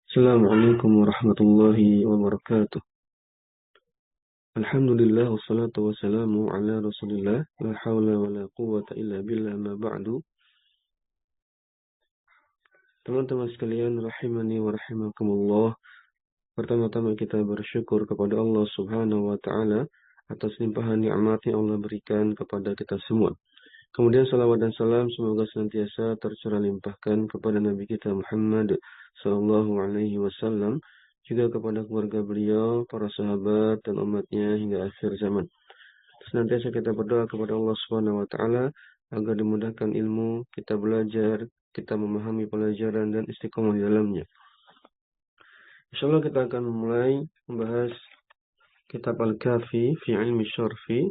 Assalamualaikum warahmatullahi wabarakatuh. Alhamdulillah wassalatu wassalamu ala Rasulillah la haula wala quwwata illa billah ma ba'du. Teman-teman sekalian rahimani wa rahimakumullah. Pertama-tama kita bersyukur kepada Allah Subhanahu wa taala atas limpahan nikmat yang Allah berikan kepada kita semua. Kemudian salawat dan salam semoga senantiasa tercurah limpahkan kepada Nabi kita Muhammad sallallahu alaihi wasallam, juga kepada keluarga beliau, para sahabat dan umatnya hingga akhir zaman. Senantiasa kita berdoa kepada Allah Subhanahu wa taala agar dimudahkan ilmu, kita belajar, kita memahami pelajaran dan istiqomah di dalamnya. Insyaallah kita akan mulai membahas kitab Al-Kafi fi Ilmi Syarfi,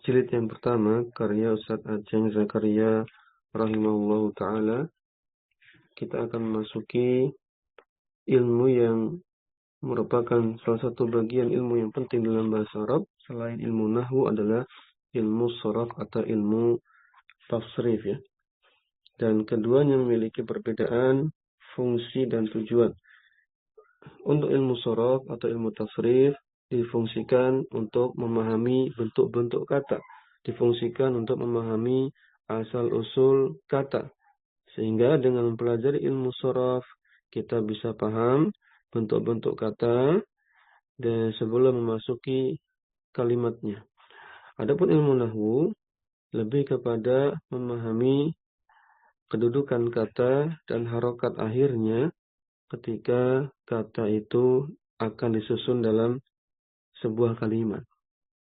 jilid yang pertama, karya Ustaz Aceng Zakaria rahimahullahu taala. Kita akan memasuki ilmu yang merupakan salah satu bagian ilmu yang penting dalam bahasa Arab selain ilmu nahwu, adalah ilmu sharaf atau ilmu tasrif ya. Dan keduanya memiliki perbedaan fungsi dan tujuan. Untuk ilmu sharaf atau ilmu tasrif difungsikan untuk memahami bentuk-bentuk kata, difungsikan untuk memahami asal-usul kata. Sehingga dengan mempelajari ilmu sharaf kita bisa paham bentuk-bentuk kata dan sebelum memasuki kalimatnya. Adapun ilmu nahwu lebih kepada memahami kedudukan kata dan harokat akhirnya ketika kata itu akan disusun dalam sebuah kalimat.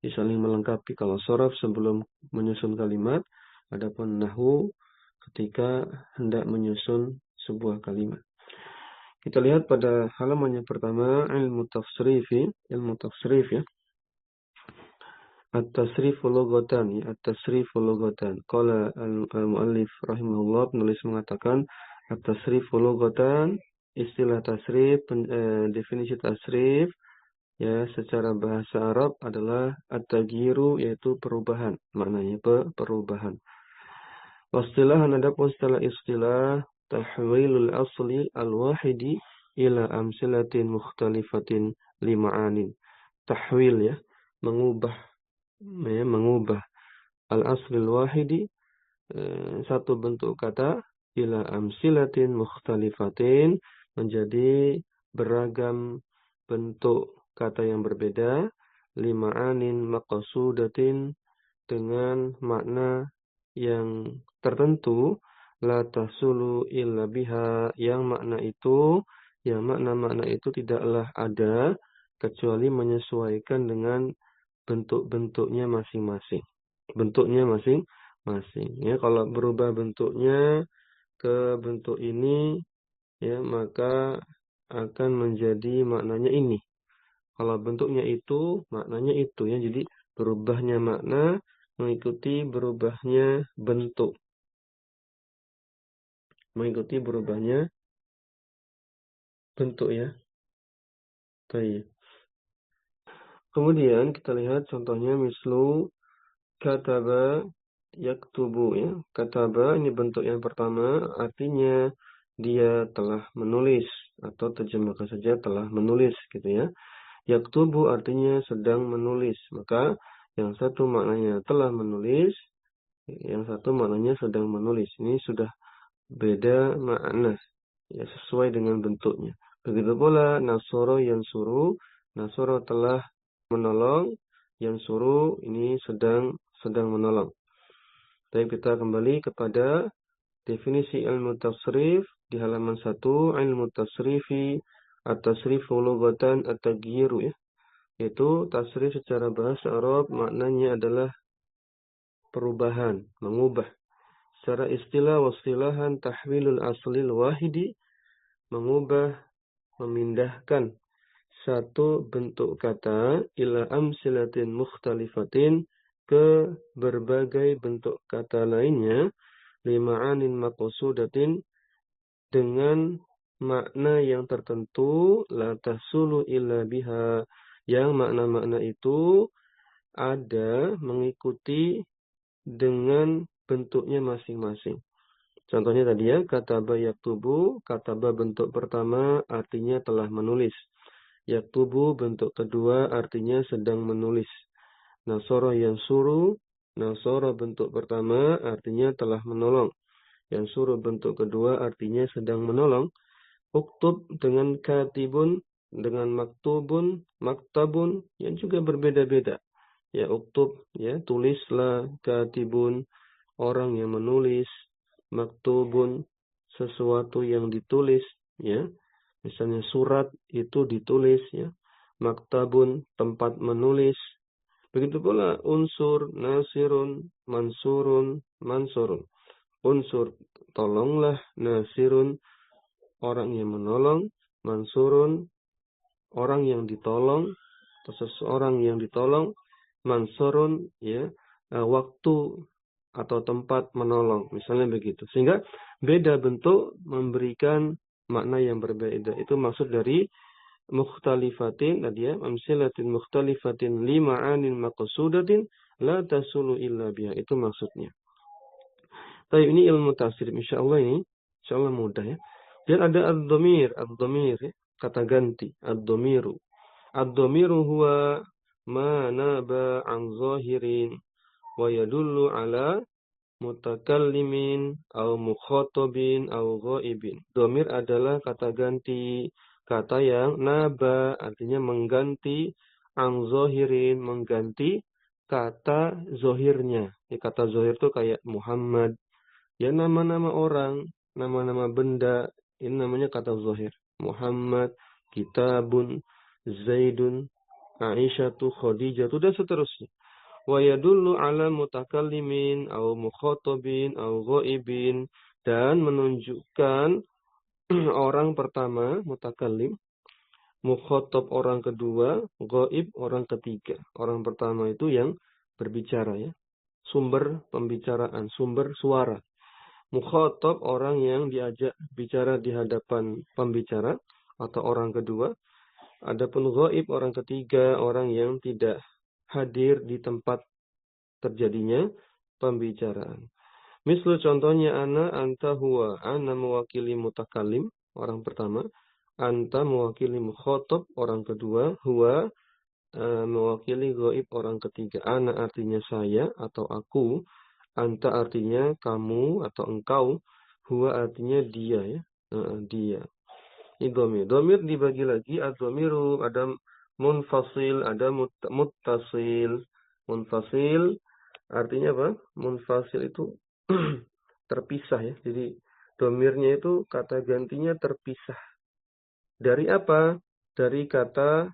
Saling melengkapi. Kalau sharaf sebelum menyusun kalimat, adapun nahwu ketika hendak menyusun sebuah kalimat. Kita lihat pada halaman yang pertama, ilmu tasrif ya. At-tasrifu lughatan ya, at-tasrifu lughatan. Qala al-muallif rahimahullah, penulis mengatakan at-tasrifu lughatan, istilah tasrif, definisi tasrif ya secara bahasa Arab adalah at-taghyiru, yaitu perubahan, maknanya perubahan. Wastilahan, adapun istilah tahwilul asli al-wahidi ila amsilatin mukhtalifatin lima'anin. Tahwil ya, mengubah al-asli al-wahidi, satu bentuk kata, ila amsilatin mukhtalifatin, menjadi beragam bentuk kata yang berbeda, lima'anin maqsudatin, dengan makna yang tertentu, la tahsulu illa biha, yang makna-makna itu tidaklah ada kecuali menyesuaikan dengan bentuk-bentuknya masing-masing. Bentuknya masing-masing. Ya, kalau berubah bentuknya ke bentuk ini, ya maka akan menjadi maknanya ini. Kalau bentuknya itu, maknanya itu ya. Jadi berubahnya makna mengikuti berubahnya bentuk. Mengikuti berubahnya bentuk ya. Baik. Kemudian kita lihat contohnya mislu kataba yaktubu ya. Kataba ini bentuk yang pertama, artinya dia telah menulis, atau terjemahkan saja telah menulis gitu ya. Yaktubu artinya sedang menulis. Maka yang satu maknanya telah menulis, yang satu maknanya sedang menulis. Ini sudah beda makna ya, sesuai dengan bentuknya. Begitu pula nasoro yansuru, nasoro telah menolong, yansuru ini sedang menolong. Tapi kita kembali kepada definisi ilmu tasrif di halaman 1, ilmu tasrifi at-tasrifu lughatan at-taghyiru ya. Yaitu tasrif secara bahasa Arab maknanya adalah perubahan, mengubah. Secara istilah wastilahan tahwilul aslil wahidi, mengubah, memindahkan satu bentuk kata ila amsilatin mukhtalifatin, ke berbagai bentuk kata lainnya, lima'anin maqsudatin, dengan makna yang tertentu, la tahsulu illa biha, yang makna-makna itu ada mengikuti dengan bentuknya masing-masing. Contohnya tadi ya, kataba yaktubu, kataba bentuk pertama artinya telah menulis. Yaktubu bentuk kedua artinya sedang menulis. Nasoro yansuru, nasoro bentuk pertama artinya telah menolong. Yansuru bentuk kedua artinya sedang menolong. Uktub dengan katibun, dengan maktubun, maktabun yang juga berbeda-beda. Ya uktub, ya tulislah, katibun, orang yang menulis, maktubun, sesuatu yang ditulis, ya. Misalnya surat itu ditulis, ya. Maktabun, tempat menulis. Begitu pula unsur, nasirun, mansurun, mansurun. Unsur, tolonglah, nasirun, orang yang menolong, mansurun, orang yang ditolong, atau seseorang yang ditolong, mansurun, ya, waktu atau tempat menolong, misalnya begitu. Sehingga beda bentuk memberikan makna yang berbeda. Itu maksud dari mukhtalifatin tadi ya, amsilatin mukhtalifatin li ma'anin maqsudatin la tasulu illa biha. Itu maksudnya. Tapi ini ilmu tafsir, insyaallah mudah ya. Dan ada ad-dhamir, ya, kata ganti, ad-dhamiru. Ad-dhamiru huwa ma naba an zahirin wa yadullu ala mutakallimin au mukhatabin au ghaibin. Dhamir adalah kata ganti, kata yang naba artinya mengganti, ang zahirin mengganti kata zohirnya. Ya, kata zohir itu kayak Muhammad. Ya nama-nama orang, nama-nama benda, ini namanya kata zohir. Muhammad, kitabun, zaidun, aisyatu, khadijatu, dan seterusnya. Wa yadullu ala mutakallimin au mukhatabin au ghaibin, dan menunjukkan orang pertama mutakallim, mukhatab orang kedua, ghaib orang ketiga. Orang pertama itu yang berbicara ya. Sumber pembicaraan, sumber suara. Mukhatab orang yang diajak bicara di hadapan pembicara atau orang kedua. Adapun ghaib orang ketiga, orang yang tidak hadir di tempat terjadinya pembicaraan. Misal contohnya ana, anta, huwa. Ana mewakili mutakallim, orang pertama. Anta mewakili mukhatab, orang kedua. Huwa mewakili ghaib, orang ketiga. Ana artinya saya atau aku. Anta artinya kamu atau engkau. Huwa artinya dia ya. Dia. Ini dhamir. Dhamir dibagi lagi. Ad-dhamiru ada munfasil, ada muttasil. Munfasil artinya apa? Munfasil itu terpisah ya. Jadi dhamirnya itu kata gantinya terpisah. Dari apa? Dari kata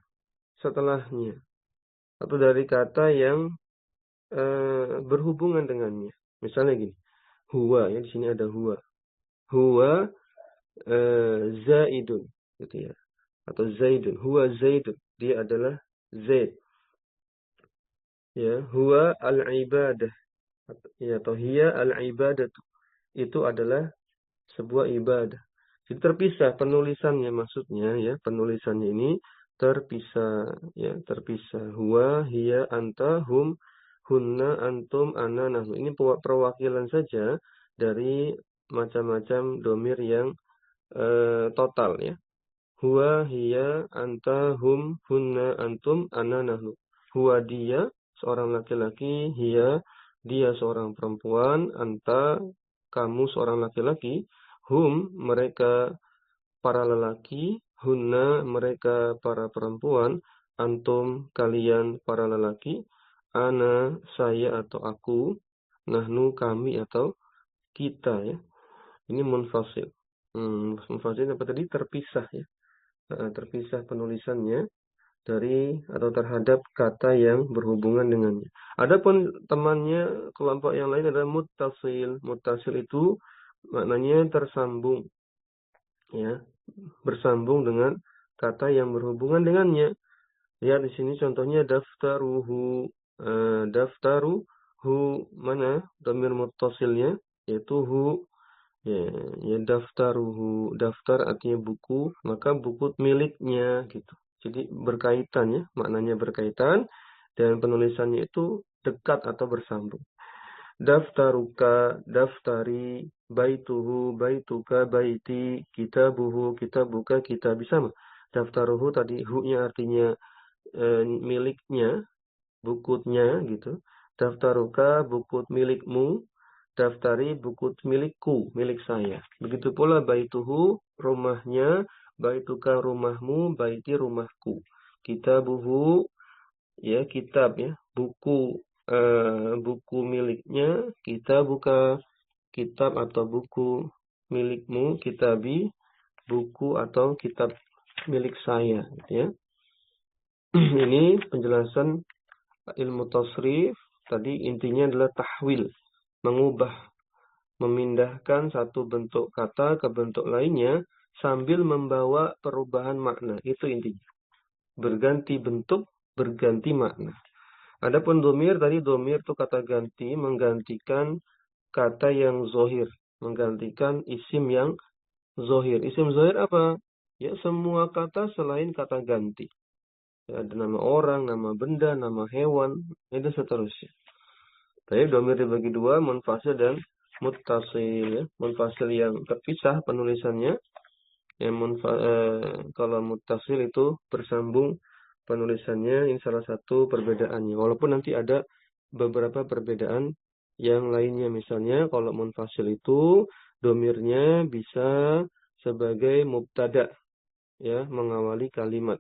setelahnya. Atau dari kata yang berhubungan dengannya. Misalnya gini. Huwa ya, di sini ada huwa. Huwa zaidun gitu ya. Atau zaidun. Huwa zaidun. Dia adalah zaid. Ya, huwa al-ibadah. Ya, atau hiya al-ibadatu. Itu adalah sebuah ibadah. Jadi terpisah penulisannya, maksudnya ya, penulisannya ini terpisah ya, terpisah. Huwa, hiya, anta, hum, hunna, antum, ana, nahnu. Ini perwakilan saja dari macam-macam dhamir yang total ya. Huwa, hiya, anta, hum, hunna, antum, ana, nahnu. Huwa dia seorang laki-laki, hiya dia seorang perempuan, anta kamu seorang laki-laki, hum mereka para lelaki, hunna mereka para perempuan, antum kalian para lelaki, ana saya atau aku, nahnu kami atau kita ya. Ini munfasil. Munfasil apa tadi? Terpisah ya. Terpisah penulisannya dari atau terhadap kata yang berhubungan dengannya. Adapun temannya kelompok yang lain adalah muttasil. Muttasil itu maknanya tersambung. Ya, bersambung dengan kata yang berhubungan dengannya. Ya, di sini contohnya daftaruhu. Daftaruhu mana dhamir muttasilnya? Yaitu hu. Ya, daftaruhu. Daftar artinya buku, maka buku miliknya gitu. Jadi berkaitan ya, maknanya berkaitan dan penulisannya itu dekat atau bersambung. Daftaruka, daftari, baituhu, baituka, baiti, kitabuhu, kitabuka, kitabi, sama. Daftaruhu tadi hu-nya artinya miliknya, bukunya gitu. Daftaruka, buku milikmu. Daftari, buku milikku, milik saya. Begitu pula baituhu, rumahnya. Baituka, rumahmu. Baiti, rumahku. Kitabuhu, ya kitab ya, buku miliknya. Kita buka kitab atau buku milikmu. Kitabi, buku atau kitab milik saya gitu ya. Ini penjelasan ilmu tasrif. Tadi intinya adalah tahwil, mengubah, memindahkan satu bentuk kata ke bentuk lainnya sambil membawa perubahan makna. Itu intinya. Berganti bentuk, berganti makna. Adapun domir, tadi domir itu kata ganti, menggantikan kata yang zohir, menggantikan isim yang zohir. Isim zohir apa? Ya, semua kata selain kata ganti. Ya, ada nama orang, nama benda, nama hewan, dan seterusnya. Tapi domir dibagi dua, munfasil dan muttasil. Ya. Munfasil yang terpisah penulisannya. Kalau muttasil itu bersambung penulisannya, ini salah satu perbedaannya. Walaupun nanti ada beberapa perbedaan yang lainnya. Misalnya kalau munfasil itu domirnya bisa sebagai mubtada, ya, mengawali kalimat.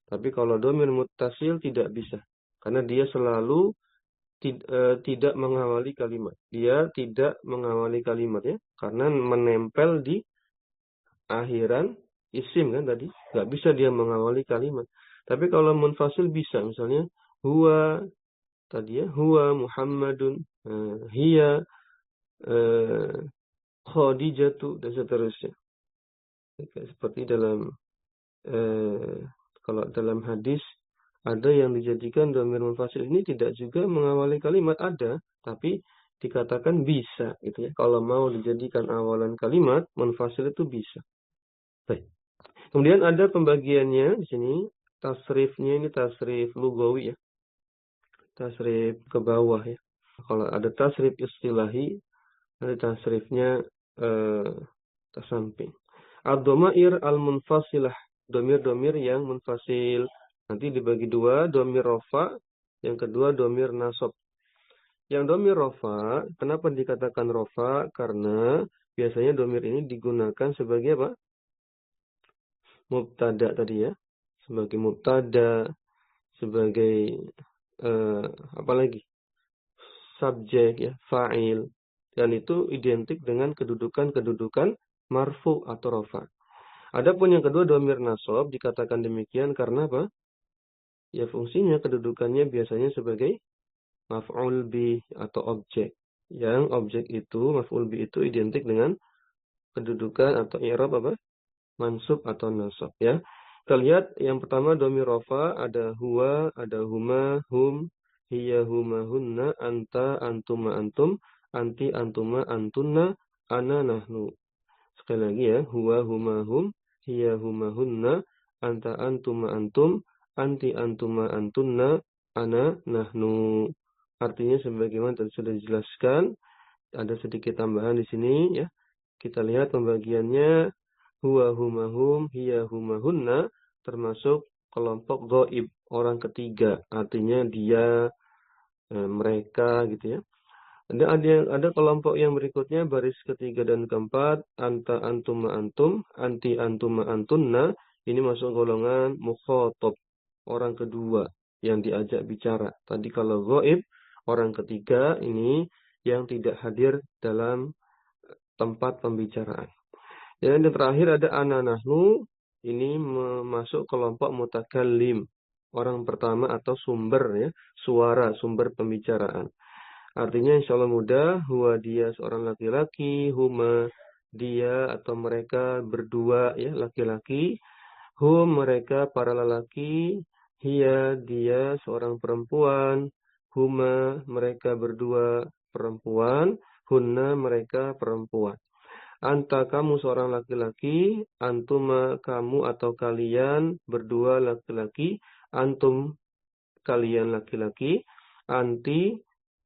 Tapi kalau domir muttasil tidak bisa, karena dia selalu tidak mengawali kalimat. Dia tidak mengawali kalimat ya, karena menempel di akhiran isim kan tadi, nggak bisa dia mengawali kalimat. Tapi kalau munfasil bisa, misalnya huwa tadi ya, huwa Muhammadun, hiya Khadijatu, dan seterusnya. Seperti dalam kalau dalam hadis ada yang dijadikan domir munfasil ini tidak juga mengawali kalimat, ada, tapi dikatakan bisa gitu ya. Kalau mau dijadikan awalan kalimat, munfasil itu bisa. Baik. Kemudian ada pembagiannya di sini. Tasrifnya ini tasrif lugawi ya. Tasrif ke bawah ya. Kalau ada tasrif istilahi, ada tasrifnya ke samping. Ad-dhamair al-munfasilah. Domir-domir yang munfasil. Nanti dibagi dua, domir rofa, yang kedua domir nasab. Yang domir rofa, kenapa dikatakan rofa? Karena biasanya domir ini digunakan sebagai apa? Mubtada tadi ya. Sebagai mubtada, sebagai apa lagi? Subjek ya, fa'il. Dan itu identik dengan kedudukan-kedudukan marfu atau rofa. Adapun yang kedua domir nasab dikatakan demikian karena apa? Ya fungsinya kedudukannya biasanya sebagai maf'ul bih atau objek. Yang objek itu, maf'ul bih itu identik dengan kedudukan atau i'rab apa? Mansub atau nasab ya. Kita lihat yang pertama domir rofa, ada huwa, ada huma, hum, hiya, huma, hunna, anta, antuma, antum, anti, antuma, antunna, ana, nahnu. Sekali lagi ya, huwa, huma, hum, hiya, huma, hunna, anta, antuma, antum, anti, antuma, antunna, ana, nahnu. Artinya sebagaimana tadi sudah dijelaskan, ada sedikit tambahan di sini ya. Kita lihat pembagiannya, huwa, huma, hum, hiya, huma, hunna, termasuk kelompok ghaib, orang ketiga. Artinya dia, mereka gitu ya. Ada kelompok yang berikutnya, baris ketiga dan keempat, anta, antuma, antum, anti, antuma, antunna. Ini masuk golongan mukhatab, orang kedua yang diajak bicara. Tadi kalau ghaib, orang ketiga ini yang tidak hadir dalam tempat pembicaraan. Dan yang terakhir ada ana, nahnu. Ini masuk kelompok mutakallim, orang pertama atau sumber ya, suara, sumber pembicaraan. Artinya insya Allah mudah, huwa dia seorang laki-laki, huma dia atau mereka berdua ya laki-laki, hum mereka para lelaki, hiya dia seorang perempuan, huma mereka berdua perempuan, hunna mereka perempuan. Anta kamu seorang laki-laki, antuma kamu atau kalian berdua laki-laki, antum kalian laki-laki, anti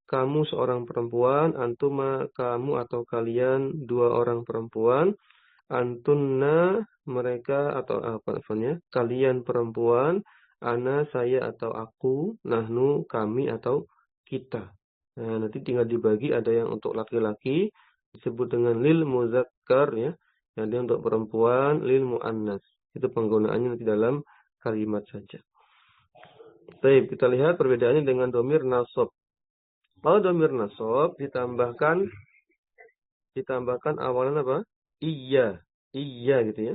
kamu seorang perempuan, antuma kamu atau kalian dua orang perempuan, antunna mereka atau apa namanya? Kalian perempuan, ana saya atau aku, nahnu kami atau kita. Nah, nanti tinggal dibagi, ada yang untuk laki-laki disebut dengan lil muzakkar ya. Ada yang untuk perempuan lil muannas. Itu penggunaannya nanti dalam kalimat saja. Baik, kita lihat perbedaannya dengan domir nasab. Kalau domir nasab ditambahkan awalan apa? Iya, iya gitu ya.